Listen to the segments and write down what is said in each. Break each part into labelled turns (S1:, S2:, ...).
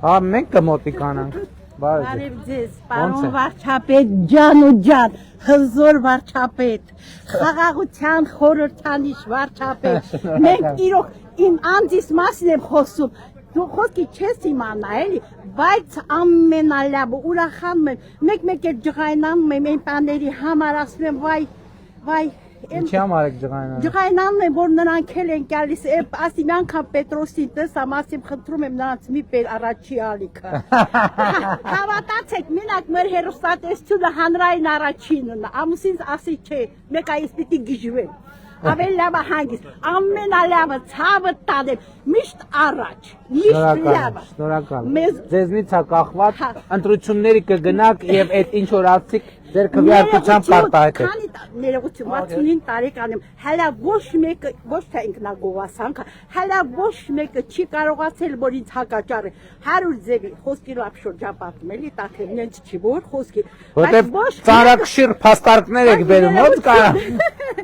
S1: Հա, մենք կմոտիկանանք։
S2: Բարև ձեզ, պարոն վարչապետ, ջան ու ջան, հզոր վարչապետ, խաղաղության խորհրդանիշ վարչապետ, մենք իրոք իմ անձիս մասին եմ խոսում, դու խոսքի չես իմանա էլի, բայց ամենալավը ուրախանում եմ, մեկ էլ ջղայնանում եմ այն բաների համար, ասում եմ վայ,
S1: Ինչի համար եք ջղայնանում։
S2: Ջղայնանում եմ, որ նրանք էլ են գալիս, ասի մի անգամ Պետրոսին տեսամ, ասիմ խնդրում եմ նրանց մի պեր առաջի ալիքը։ Հավատացեք, մենակ մեր հերոստատեսությունը հանրային առաջինն, ամուսինս ասի չէ, մեկ այս պիտի գիժվեմ։ Ավելի լավը հանգիստ, ամենալավը ցավը տանեմ, միշտ առաջ, միշտ լավը։
S1: Շնորհակալ։ Ձեզնից է կախված, ընտրությունների կգնաք եւ այդ ինչ որ ասիք ձեր քվեարկությամբ պարտահայտեք։
S2: Քանի ներողություն 65 տարեկան եմ, հələ ոչ մեկը, ոչ թե ինքնագովասանք, հələ ոչ մեկը չի կարողացել որ ինձ հակաճառի 100 ձևի խոսքի լավ շրջապատում էլի տակեմ նենց չի որ խոսքի
S1: որտեվ ծանրակշիռ փաստարկներ եք բերում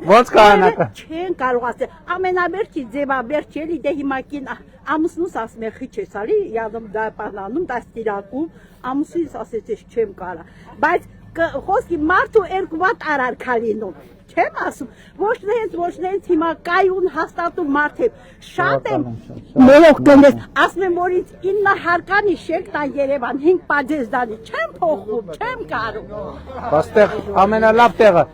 S1: ոնց կանաք
S2: չեն կարողացել ամենավերջի ձևաբերջ էլի դե հիմա կին ամուսնուս ասում է խիչ ես ալի յադում դա պահնանում դաստիրակում ամուսինս ասեց ես չեմ կարա բայց խոսքի մարդու երկու վատ արարքալինում չեմ ասում ոչ նենց հիմա կայուն հաստատում մարդ եմ շատ եմ մորոք գնես ասում եմ որ ինձ 9 հարկանի շենք տան Երևան 5 պաջեզդանի չեմ փոխում չեմ կարող
S1: Ոստեղ ամենալավ տեղը